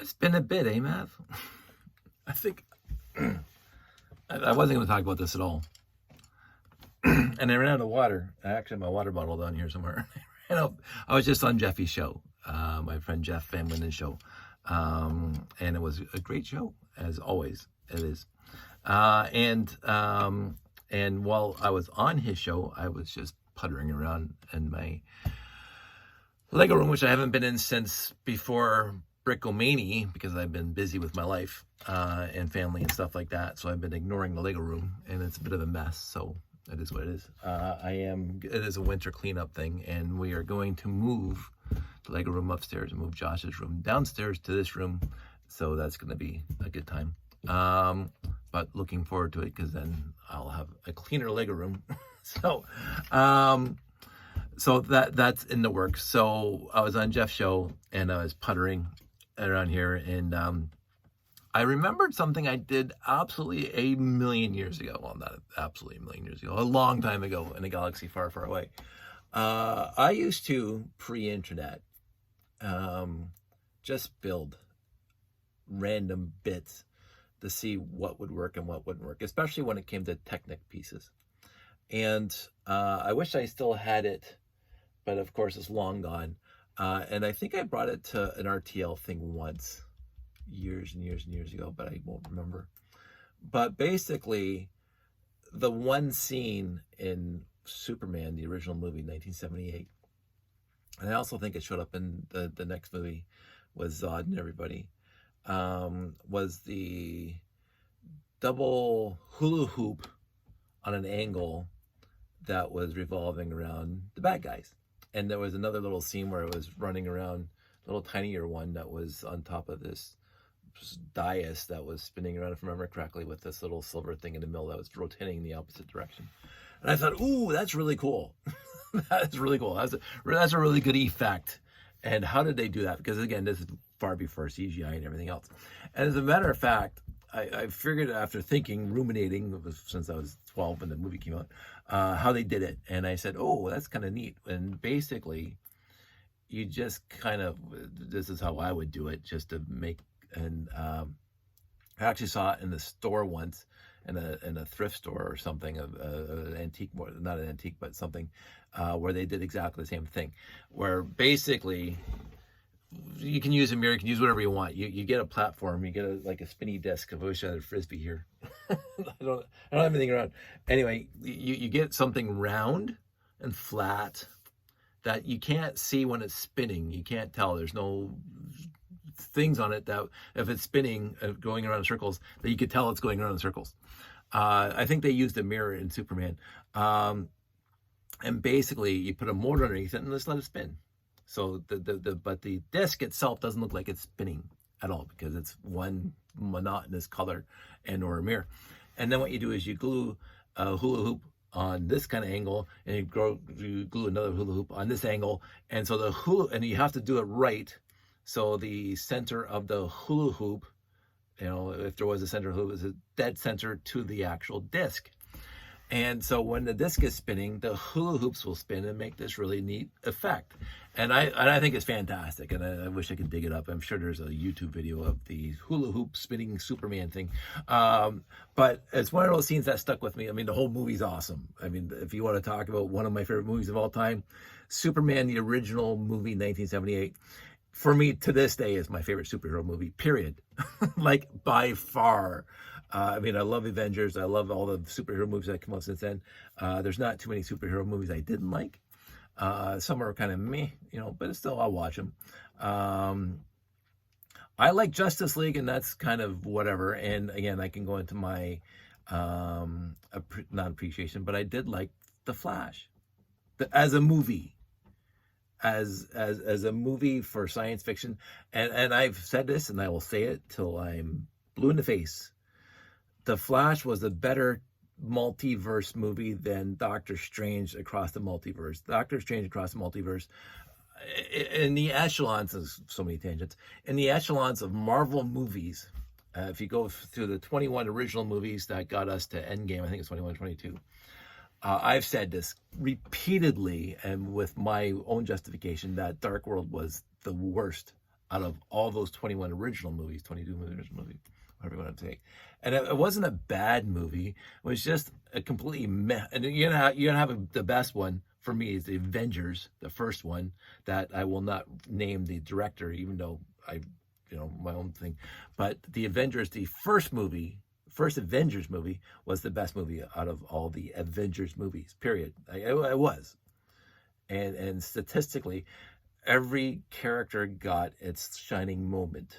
It's been a bit, eh, Mav? I think I wasn't going to talk about this at all. And I ran out of water. I actually have my water bottle down here somewhere. I was just on Jeffy's show, my friend Jeff Van Winden's show. And it was a great show, as always. It is. And while I was on his show, I was just puttering around in my Lego room, which I haven't been in since before Brickomania, because I've been busy with my life and family and stuff like that. So I've been ignoring the Lego room, and it's a bit of a mess. So it is what it is. It is a winter cleanup thing, and we are going to move the Lego room upstairs and move Josh's room downstairs to this room. So that's going to be a good time. But looking forward to it, because then I'll have a cleaner Lego room. So that's in the works. So I was on Jeff's show and I was puttering around here, and I remembered something I did absolutely a million years ago. Well, not absolutely a million years ago, a long time ago in a galaxy far, far away. I used to, pre-internet, just build random bits to see what would work and what wouldn't work, especially when it came to Technic pieces. And I wish I still had it, but of course it's long gone. And I think I brought it to an RTL thing once, years and years and years ago, but I won't remember. But basically, the one scene in Superman, the original movie, 1978, and I also think it showed up in the next movie with Zod and everybody, was the double hula hoop on an angle that was revolving around the bad guys. And there was another little scene where it was running around, a little tinier one that was on top of this dais that was spinning around, if I remember correctly, with this little silver thing in the middle that was rotating in the opposite direction. And I thought, ooh, that's really cool. That's really cool. That's a really good effect. And how did they do that? Because again, this is far before CGI and everything else. And as a matter of fact, I figured after thinking, ruminating, since I was 12 when the movie came out, how they did it. And I said, oh, that's kind of neat. And basically, you just kind of, this is how I would do it, just to make, and I actually saw it in the store once, in a thrift store or something, an antique, not an antique, but something, where they did exactly the same thing, where basically, you can use a mirror, you can use whatever you want. You get a platform, you get like a spinny disc. I wish I had a Frisbee here. I don't have anything around. Anyway, you get something round and flat that you can't see when it's spinning. You can't tell. There's no things on it that if it's spinning, going around in circles, that you could tell it's going around in circles. I think they used a mirror in Superman. And basically you put a motor underneath it and just let it spin. So but the disc itself doesn't look like it's spinning at all, because it's one monotonous color and or a mirror. And then what you do is you glue a hula hoop on this kind of angle, and you glue another hula hoop on this angle. And so and you have to do it right. So the center of the hula hoop, if there was a center hula hoop, is a dead center to the actual disc. And so when the disc is spinning, the hula hoops will spin and make this really neat effect. And I think it's fantastic. And I wish I could dig it up. I'm sure there's a YouTube video of the hula hoop spinning Superman thing. But it's one of those scenes that stuck with me. I mean, the whole movie's awesome. I mean, if you want to talk about one of my favorite movies of all time, Superman, the original movie, 1978, for me to this day is my favorite superhero movie, period. Like by far. I mean, I love Avengers. I love all the superhero movies that come out since then. There's not too many superhero movies I didn't like. Some are kind of meh, but still I'll watch them. I like Justice League, and that's kind of whatever. And again, I can go into my non-appreciation, but I did like The Flash as a movie. As a movie for science fiction. And I've said this, and I will say it till I'm blue in the face. The Flash was a better multiverse movie than Doctor Strange Across the Multiverse. Doctor Strange Across the Multiverse, in the echelons, of so many tangents, in the echelons of Marvel movies, if you go through the 21 original movies that got us to Endgame, I think it's 21, 22, I've said this repeatedly, and with my own justification, that Dark World was the worst out of all those 21 original movies, 22 original movies, whatever you want to take. And it wasn't a bad movie. It was just a completely meh. And you're gonna have the best one for me is the Avengers, the first one that I will not name the director, even though my own thing. But the Avengers, the first Avengers movie was the best movie out of all the Avengers movies, period. It was. And statistically, every character got its shining moment.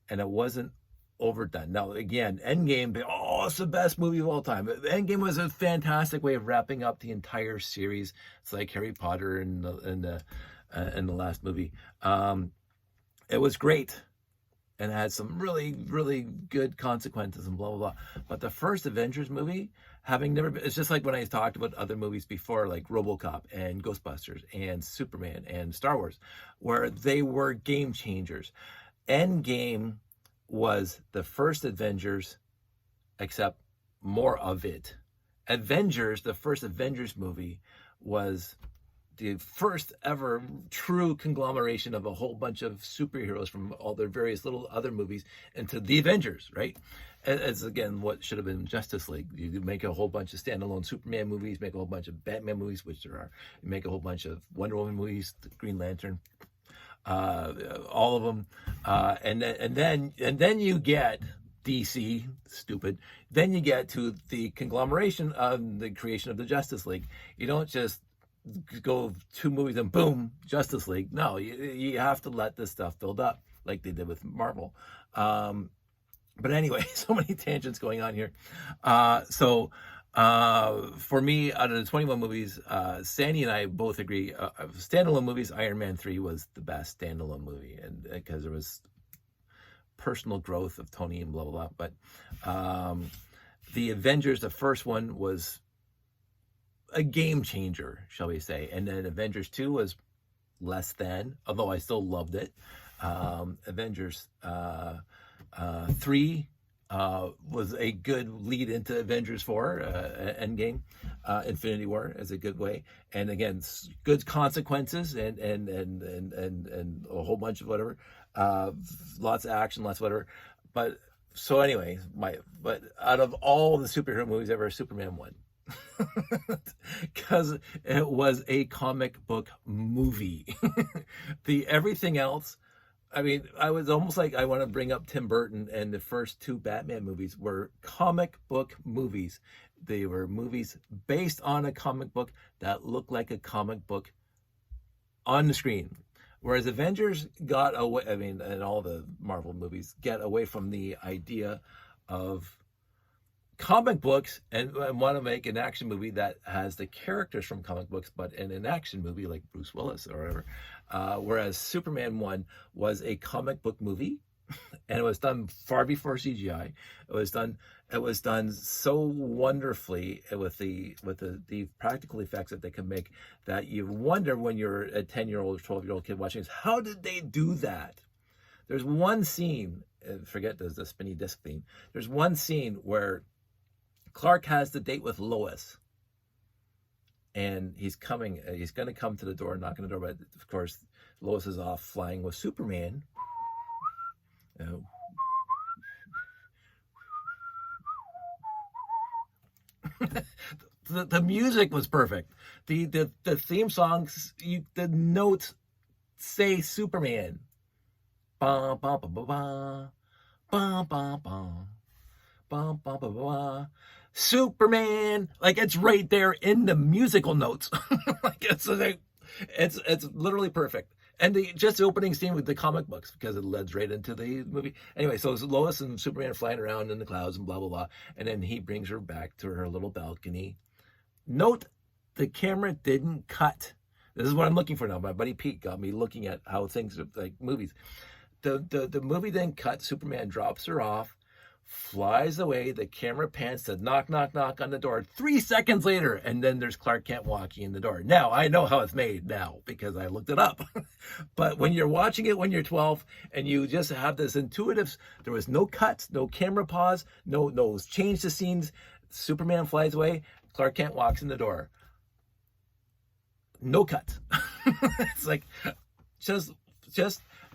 And it wasn't overdone. Now, again, Endgame, it's the best movie of all time. Endgame was a fantastic way of wrapping up the entire series. It's like Harry Potter in the last movie. It was great and had some really, really good consequences and blah, blah, blah. But the first Avengers movie, having never been, it's just like when I talked about other movies before, like RoboCop and Ghostbusters and Superman and Star Wars, where they were game changers. Endgame was the first Avengers, except more of it. Avengers, the first Avengers movie, was the first ever true conglomeration of a whole bunch of superheroes from all their various little other movies into the Avengers, right? As again, what should have been Justice League. You make a whole bunch of standalone Superman movies, make a whole bunch of Batman movies, which there are. You make a whole bunch of Wonder Woman movies, Green Lantern, all of them, and then you get DC, stupid. Then you get to the conglomeration of the creation of the Justice League. You don't just go 2 movies and boom, Justice League. No, you have to let this stuff build up like they did with Marvel. But anyway, so many tangents going on here. For me, out of the 21 movies, Sandy and I both agree. Standalone movies, Iron Man 3 was the best standalone movie, and because there was personal growth of Tony and blah blah blah. But the Avengers, the first one, was a game changer, shall we say? And then Avengers 2 was less than, although I still loved it. Avengers 3 was a good lead into Avengers 4, Endgame, Infinity War is a good way, and again, good consequences and a whole bunch of whatever, lots of action, lots of whatever. But so anyway, but out of all the superhero movies ever, Superman won. Because it was a comic book movie. Everything else, I mean, I was almost like, I want to bring up Tim Burton, and the first 2 Batman movies were comic book movies. They were movies based on a comic book that looked like a comic book on the screen. Whereas Avengers got away, and all the Marvel movies get away from the idea of comic books and want to make an action movie that has the characters from comic books, but in an action movie like Bruce Willis or whatever. Whereas Superman 1 was a comic book movie, and it was done far before CGI. It was done so wonderfully with the practical effects that they could make, that you wonder when you're a 10-year-old or 12-year-old kid watching this, how did they do that? There's one scene, forget the spinny disc theme. There's one scene where Clark has the date with Lois, and he's going to come to the door, knock on the door, but of course Lois is off flying with Superman. The music was perfect. The theme songs, the notes say Superman. Ba ba ba ba ba ba ba ba ba ba ba ba. Superman, like it's right there in the musical notes. Like it's literally perfect. And just the opening scene with the comic books, because it leads right into the movie. Anyway, so it's Lois and Superman flying around in the clouds and blah, blah, blah. And then he brings her back to her little balcony. Note, the camera didn't cut. This is what I'm looking for now. My buddy Pete got me looking at how things are like movies. The movie didn't cut. Superman drops her off, flies away. The camera pans to knock, knock, knock on the door. 3 seconds later, and then there's Clark Kent walking in the door. Now, I know how it's made now because I looked it up. But when you're watching it when you're 12 and you just have this intuitive, there was no cuts, no camera pause, no change the scenes. Superman flies away. Clark Kent walks in the door. No cuts. It's like just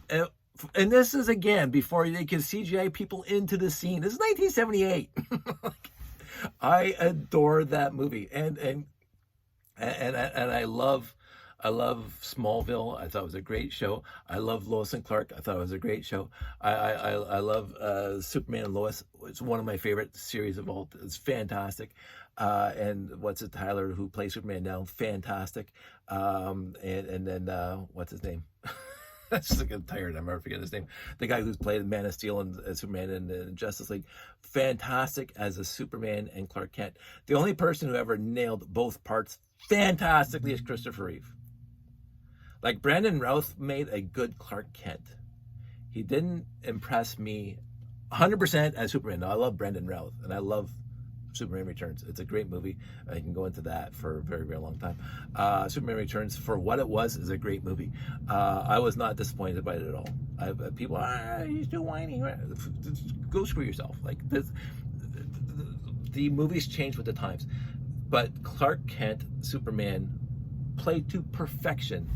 And, and this is again before they could CGI people into the scene. This is 1978. I adore that movie, and I love Smallville. I thought it was a great show. I love Lois and Clark. I thought it was a great show. I love Superman and Lois. It's one of my favorite series of all. It's fantastic. And what's it, Tyler, who plays Superman now? Fantastic. And then what's his name? I just get tired. I'm never forgetting his name. The guy who's played Man of Steel and Superman in Justice League. Fantastic as a Superman and Clark Kent. The only person who ever nailed both parts fantastically is Christopher Reeve. Like, Brandon Routh made a good Clark Kent. He didn't impress me 100% as Superman. Now, I love Brandon Routh, and I love Superman Returns. It's a great movie. I can go into that for a very, very long time. Superman Returns, for what it was, is a great movie. I was not disappointed by it at all. People, he's too whiny. Go screw yourself. Like, the movies change with the times. But Clark Kent, Superman, played to perfection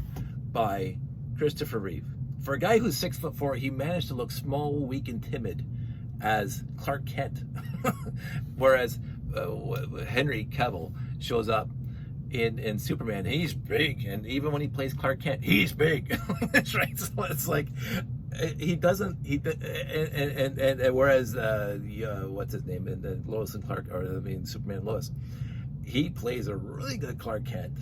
by Christopher Reeve. For a guy who's 6'4", he managed to look small, weak, and timid as Clark Kent. Whereas Henry Cavill shows up in Superman, he's big, and even when he plays Clark Kent, he's big. That's right. So it's like he doesn't. And whereas what's his name in Lois and Clark, or I mean Superman and Lois, he plays a really good Clark Kent,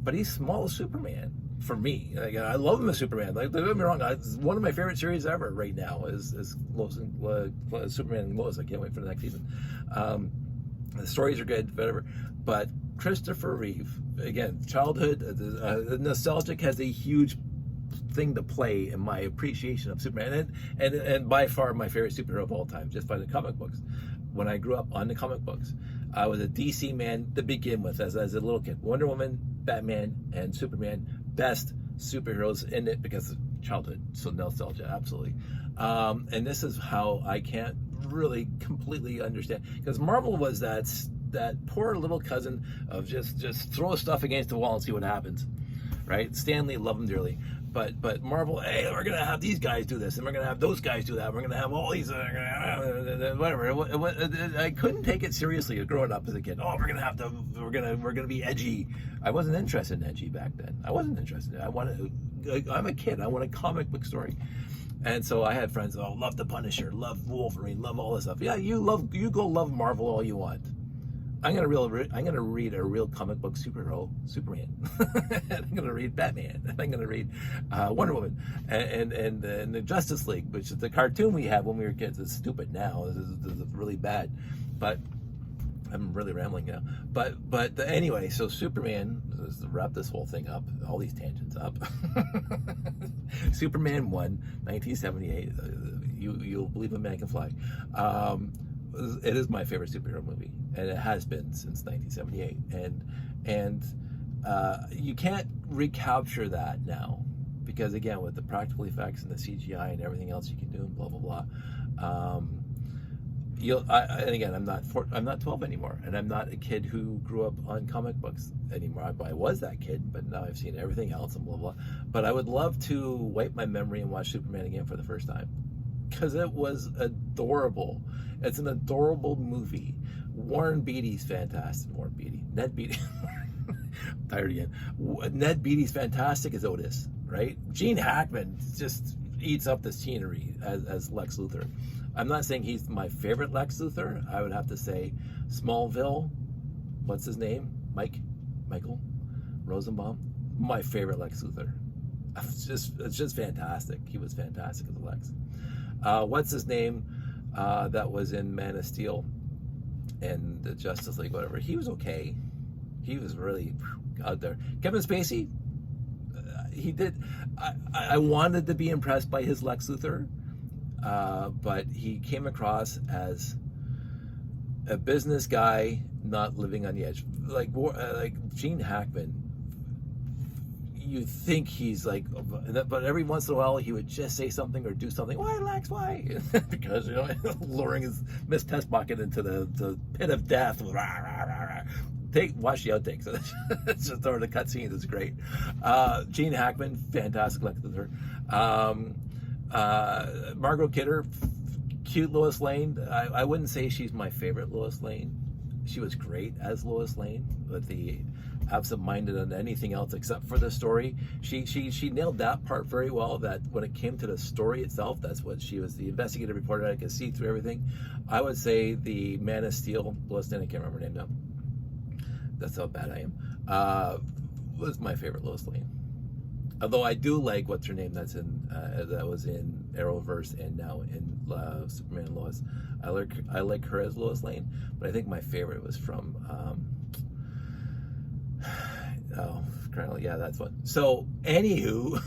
but he's small Superman. For me, like, I love him as Superman. Like, don't get me wrong, it's one of my favorite series ever right now is Lois and, Superman and Lois. I can't wait for the next season. The stories are good, whatever. But Christopher Reeve, again, childhood, nostalgic has a huge thing to play in my appreciation of Superman, and by far my favorite superhero of all time, just by the comic books. When I grew up on the comic books, I was a DC man to begin with as a little kid. Wonder Woman, Batman, and Superman, best superheroes in it because of childhood, so nostalgia, absolutely. And this is how I can't really completely understand, because Marvel was that poor little cousin of just throw stuff against the wall and see what happens, right? Stan Lee, love him dearly. But Marvel, hey, we're gonna have these guys do this, and we're gonna have those guys do that. We're gonna have all these, whatever. I couldn't take it seriously growing up as a kid. Oh, we're gonna be edgy. I wasn't interested in edgy back then. I wasn't interested. I'm a kid. I want a comic book story. And so I had friends, love the Punisher, love Wolverine, love all this stuff. Yeah, you go love Marvel all you want. I'm gonna read a real comic book superhero, Superman. I'm gonna read Batman. I'm gonna read Wonder Woman, and the Justice League, which is the cartoon we had when we were kids. It's stupid now. This is really bad, but I'm really rambling now. But anyway, so Superman. Let's wrap this whole thing up. All these tangents up. Superman 1, 1978. You'll believe a man can fly. It is my favorite superhero movie, and it has been since 1978. And you can't recapture that now, because again, with the practical effects and the CGI and everything else you can do, and blah blah blah. And again, I'm not 12 anymore, and I'm not a kid who grew up on comic books anymore. I was that kid, but now I've seen everything else and blah blah. But I would love to wipe my memory and watch Superman again for the first time, because it was adorable. It's an adorable movie. Warren Beatty's fantastic. Ned Beatty. Tired again. Ned Beatty's fantastic as Otis, right? Gene Hackman just eats up the scenery as Lex Luthor. I'm not saying he's my favorite Lex Luthor. I would have to say Smallville. What's his name? Michael Rosenbaum. My favorite Lex Luthor. It's just fantastic. He was fantastic as Lex. What's his name? That was in Man of Steel and the Justice League, whatever. He was okay. He was really out there. Kevin Spacey, he did. I wanted to be impressed by his Lex Luthor, but he came across as a business guy not living on the edge. Like Gene Hackman, you think he's like, but every once in a while he would just say something or do something. Why, Lex? Why? Because luring his Miss Test Bucket into the pit of death. watch the outtakes. It's just over the cutscenes. It's great. Gene Hackman, fantastic luck with her. Margot Kidder, cute Lois Lane. I wouldn't say she's my favorite Lois Lane. She was great as Lois Lane, with the absent-minded on anything else except for the story. She nailed that part very well, that when it came to the story itself, that's what she was, the investigative reporter. I could see through everything. I would say the Man of Steel, Lois Lane, I can't remember her name now. That's how bad I am. Was my favorite Lois Lane. Although I do like what's her name that was in Arrowverse and now in Superman and Lois. I like her as Lois Lane, but I think my favorite was from yeah, that's one. So anywho,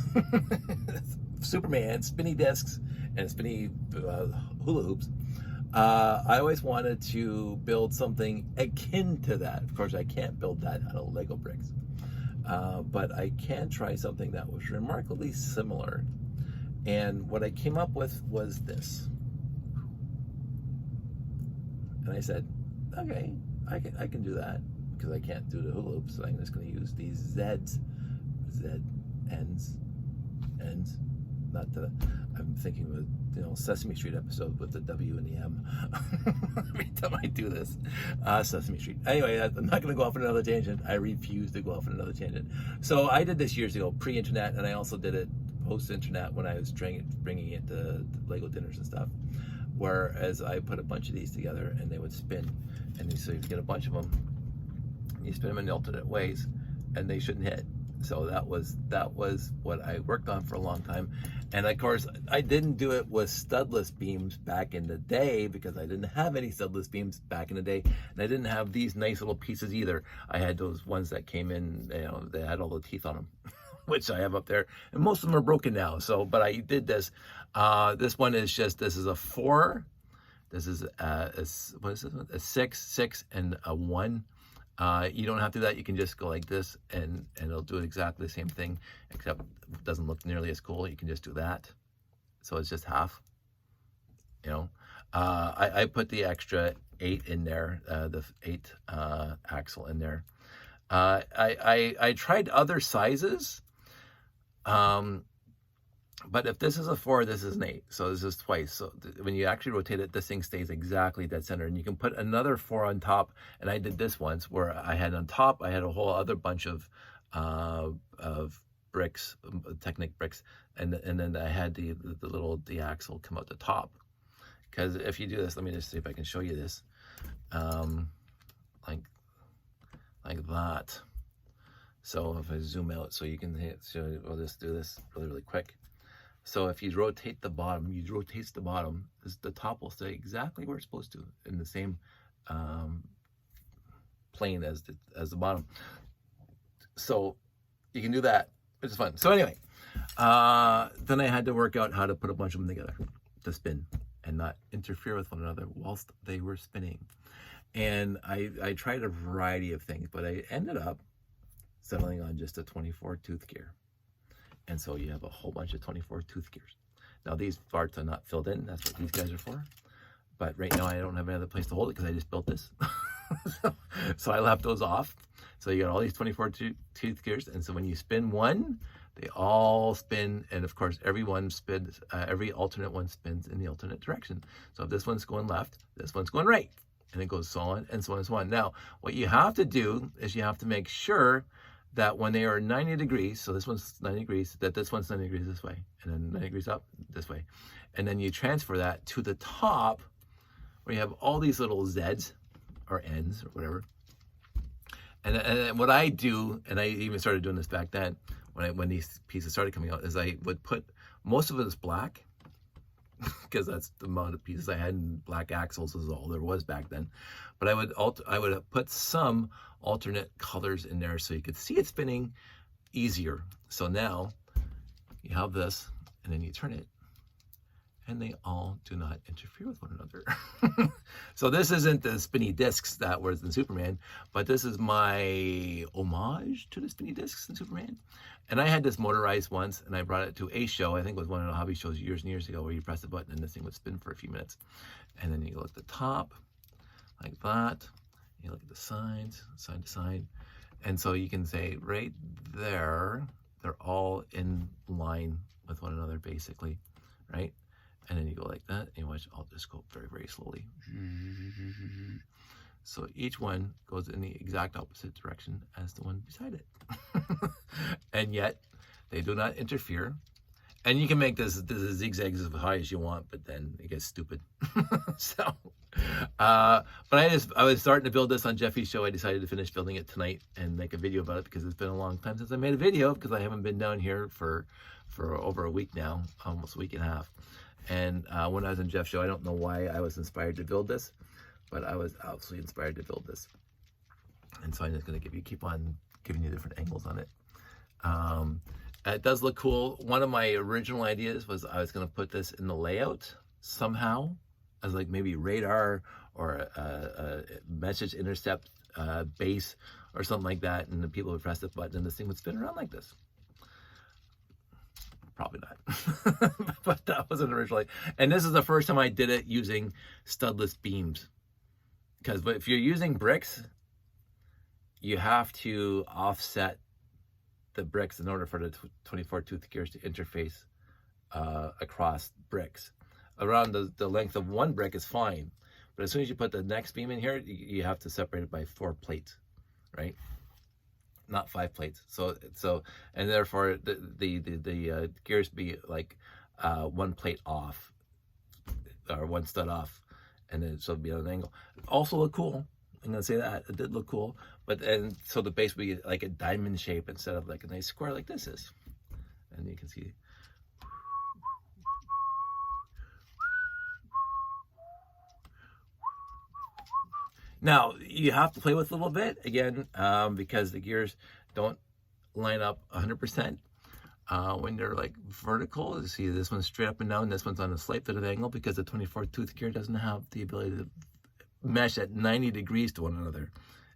Superman, spinny discs and spinny hula hoops. I always wanted to build something akin to that. Of course, I can't build that out of Lego bricks. But I can try something that was remarkably similar. And what I came up with was this. And I said, okay, I can do that, because I can't do the hula hoops, so I'm just going to use these ends, not the, I'm thinking of a Sesame Street episode with the W and the M. Every time I do this, Sesame Street. Anyway, I'm not going to go off on another tangent. I refuse to go off on another tangent. So I did this years ago, pre-internet, and I also did it post-internet when I was bringing it to Lego dinners and stuff. Whereas I put a bunch of these together and they would spin, and so you get a bunch of them, and you spin them in alternate ways, and they shouldn't hit. So that was what I worked on for a long time. And of course, I didn't do it with studless beams back in the day, because I didn't have any studless beams back in the day, and I didn't have these nice little pieces either. I had those ones that came in, they had all the teeth on them, which I have up there, and most of them are broken now. So, but I did this. This one is just, this is a 4. This is what is this one? A 6, and a 1. You don't have to do that. You can just go like this, and it'll do exactly the same thing, except it doesn't look nearly as cool. You can just do that. So it's just half, I put the extra 8 in there, the 8 axle in there. I tried other sizes, but if this is a 4, this is an 8. So this is twice. So when you actually rotate it, this thing stays exactly dead center. And you can put another 4 on top. And I did this once where I had on top, I had a whole other bunch of bricks, Technic bricks. And then I had the axle come out the top. Because if you do this, let me just see if I can show you this. Like that. So if I zoom out, so you can we'll just do this really quick. So if you rotate the bottom, the top will stay exactly where it's supposed to, in the same plane as the bottom. So you can do that, which is fun. So anyway, then I had to work out how to put a bunch of them together to spin and not interfere with one another whilst they were spinning. And I tried a variety of things, but I ended up settling on just a 24 tooth gear. And so you have a whole bunch of 24 tooth gears. Now these parts are not filled in. That's what these guys are for. But right now I don't have any other place to hold it because I just built this. So I left those off. So you got all these 24 tooth gears. And so when you spin one, they all spin. And of course, every alternate one spins in the alternate direction. So if this one's going left, this one's going right. And it goes so on and so on and so on. Now, what you have to do is you have to make sure that when they are 90 degrees, so this one's 90 degrees, that this one's 90 degrees this way, and then 90 degrees up this way. And then you transfer that to the top where you have all these little Z's or N's or whatever. And what I do, and I even started doing this back then, when these pieces started coming out, is I would put, most of it is black, because that's the amount of pieces I had, and black axles is all there was back then. But I would put some alternate colors in there so you could see it spinning easier. So now you have this, and then you turn it, and they all do not interfere with one another. So this isn't the spinny discs that was in Superman, but this is my homage to the spinny discs in Superman. And I had this motorized once, and I brought it to a show. I think it was one of the hobby shows years and years ago, where you press the button and this thing would spin for a few minutes. And then you go at the top, like that. You look at the sides, side to side. And so you can say right there, they're all in line with one another basically, right? And then you go like that, and you watch, I'll just go very, very slowly. So each one goes in the exact opposite direction as the one beside it. And yet they do not interfere. And you can make this zigzags as high as you want, but then it gets stupid. So, but I was starting to build this on Jeffy's show. I decided to finish building it tonight and make a video about it because it's been a long time since I made a video, because I haven't been down here for over a week now, almost a week and a half. And when I was on Jeff's show, I don't know why I was inspired to build this, but I was absolutely inspired to build this. And so I'm just going to keep on giving you different angles on it. It does look cool. One of my original ideas was I was going to put this in the layout somehow as like maybe radar or a message intercept base or something like that, and the people would press the button and this thing would spin around like this. Probably not. But that wasn't originally. And this is the first time I did it using studless beams. Because if you're using bricks, you have to offset the bricks in order for the 24 tooth gears to interface across bricks. Around the length of one brick is fine, but as soon as you put the next beam in here, you have to separate it by 4 plates, right? Not 5 plates. So and therefore the gears be like 1 plate off or 1 stud off, and then so it'll be on an angle. Also look cool. I'm gonna say that it did look cool, and so the base would be like a diamond shape instead of like a nice square like this is. And you can see. Now you have to play with it a little bit again, because the gears don't line up 100%. When they're like vertical, you see this one's straight up and down, this one's on a slight bit of angle because the 24 tooth gear doesn't have the ability to mesh at 90 degrees to one another.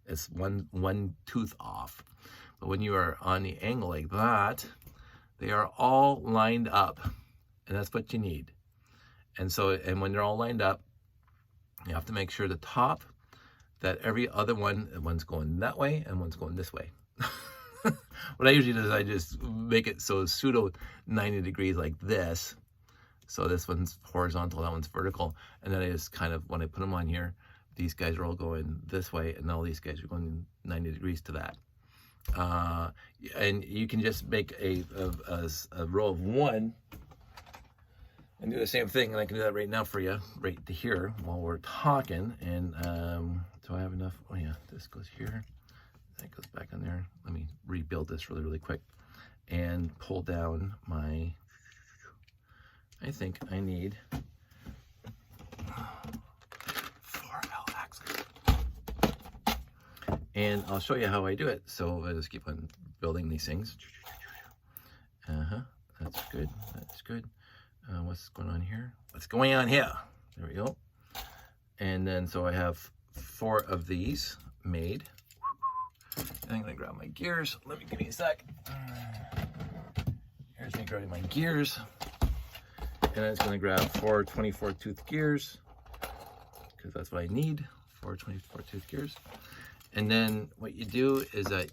It's one tooth off. But when you are on the angle like that, they are all lined up, and that's what you need. And when they're all lined up, you have to make sure the top, that every other one's going that way and one's going this way. What I usually do is I just make it so pseudo 90 degrees like this. So this one's horizontal, that one's vertical. And then I just kind of, when I put them on here, these guys are all going this way, and all these guys are going 90 degrees to that. And you can just make a row of 1 and do the same thing. And I can do that right now for you, right to here, while we're talking. And do I have enough? Oh yeah, this goes here. That goes back in there. Let me rebuild this really, really quick and pull down my, I think I need 4 L-axis. And I'll show you how I do it. So I just keep on building these things. That's good. That's good. What's going on here? What's going on here? There we go. And then so I have 4 of these made. And I'm gonna grab my gears. Give me a sec. Here's me grabbing my gears. And I'm just gonna grab 4 24 tooth gears, because that's what I need, 4 24 tooth gears. And then what you do is that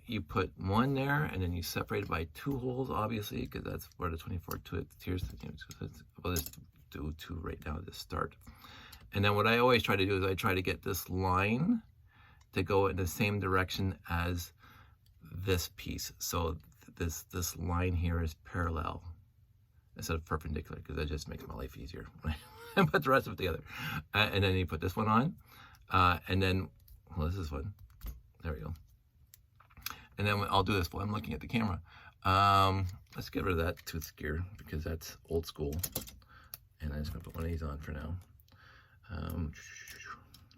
you put 1 there, and then you separate it by 2 holes, obviously, because that's where the 24 tooth gears. We'll just do 2 right now to start. And then what I always try to do is I try to get this line to go in the same direction as this piece. So this line here is parallel instead of perpendicular, because that just makes my life easier. And put the rest of it together. And then you put this one on, and then, well, this is one. There we go. And then I'll do this while I'm looking at the camera. Let's get rid of that tooth gear because that's old school. And I'm just gonna put one of these on for now.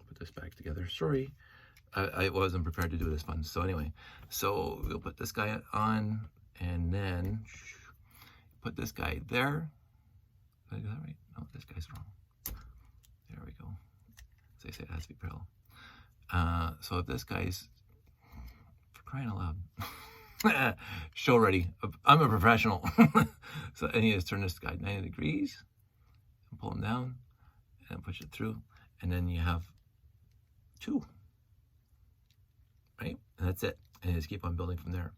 Put this back together. Sorry, I wasn't prepared to do this one. So anyway, so we'll put this guy on, and then put this guy there. Did I do that right? No, this guy's wrong. There we go. As they say, it has to be parallel. So if this guy's, for crying out loud, show ready. I'm a professional. So I need to turn this guy 90 degrees and pull him down and push it through. And then you have 2, right? And that's it. And you just keep on building from there.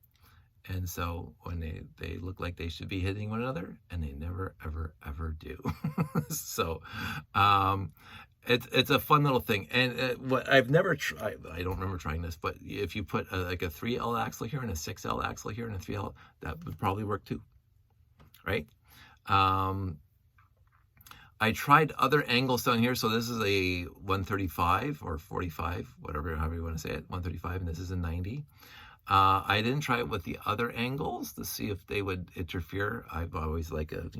And so when they look like they should be hitting one another, and they never, ever, ever do. So it's a fun little thing. And what I've never tried, I don't remember trying this, but if you put like a 3L axle here and a 6L axle here and a 3L, that would probably work too, right? I tried other angles down here. So this is a 135 or 45, whatever, however you want to say it, 135, and this is a 90. I didn't try it with the other angles to see if they would interfere. I've always like a,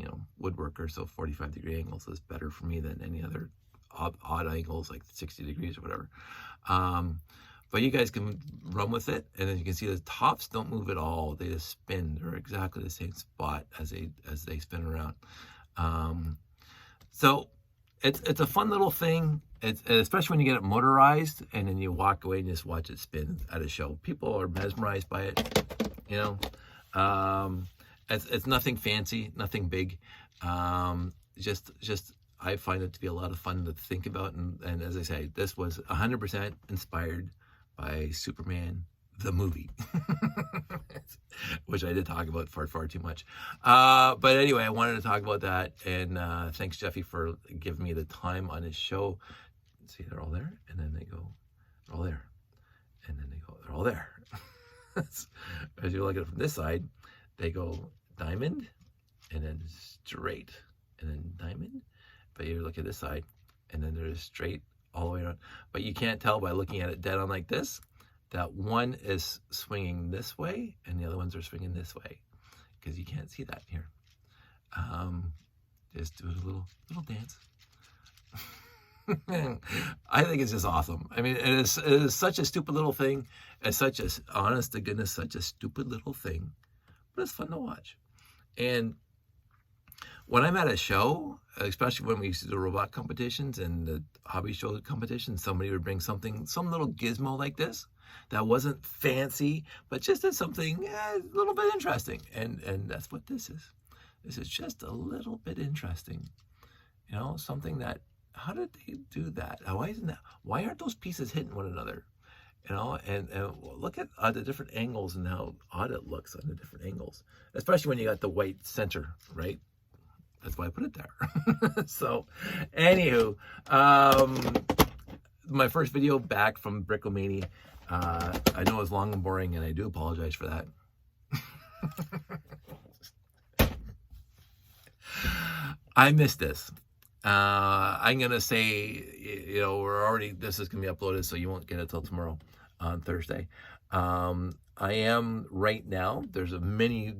woodworker, so 45-degree angles is better for me than any other odd angles, like 60 degrees or whatever. But you guys can run with it, and then you can see the tops don't move at all. They just spin. They're exactly the same spot as they spin around. So it's a fun little thing. Especially when you get it motorized and then you walk away and just watch it spin at a show. People are mesmerized by it, It's nothing fancy, nothing big. Just I find it to be a lot of fun to think about. And as I say, this was 100% inspired by Superman, the movie, which I did talk about far too much. But anyway, I wanted to talk about that. And thanks, Jeffy, for giving me the time on his show. See, they're all there, and then they go, they're all there, and then they go, they're all there. As you look at it from this side, they go diamond, and then straight, and then diamond. But you look at this side, and then they're straight all the way around. But you can't tell by looking at it dead on like this, that one is swinging this way, and the other ones are swinging this way, because you can't see that here. Just do a little dance. I think it's just awesome. I mean, it is such a stupid little thing. It's such a, honest to goodness, such a stupid little thing, but it's fun to watch. And when I'm at a show, especially when we used to do robot competitions and the hobby show competitions, somebody would bring some little gizmo like this that wasn't fancy, but just did something a little bit interesting. And that's what this is. This is just a little bit interesting. Something that, how did they do that? Why isn't that? Why aren't those pieces hitting one another? And look at the different angles and how odd it looks on the different angles, especially when you got the white center, right? That's why I put it there. So, anywho, my first video back from Brickomania. I know it's long and boring, and I do apologize for that. I missed this. I'm going to say, this is going to be uploaded, so you won't get it till tomorrow on Thursday. I am right now, there's many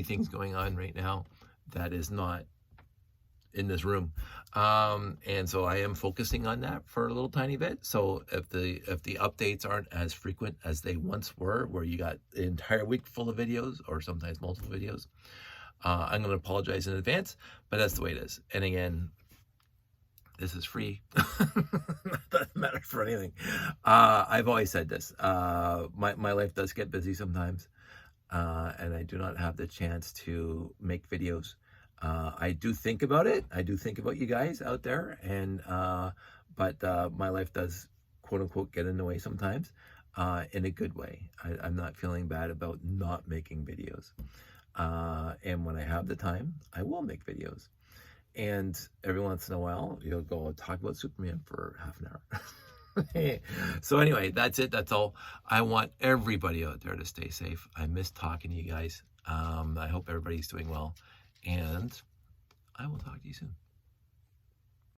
things going on right now that is not in this room. And so I am focusing on that for a little tiny bit. So if the updates aren't as frequent as they once were, where you got the entire week full of videos or sometimes multiple videos, I'm going to apologize in advance, but that's the way it is. And again, this is free. Doesn't matter for anything. I've always said this. My life does get busy sometimes, and I do not have the chance to make videos. I do think about it. I do think about you guys out there, and but my life does, quote unquote, get in the way sometimes, in a good way. I'm not feeling bad about not making videos. And when I have the time, I will make videos. And every once in a while, you'll go talk about Superman for half an hour. So anyway, that's it. That's all. I want everybody out there to stay safe. I miss talking to you guys. I hope everybody's doing well. And I will talk to you soon.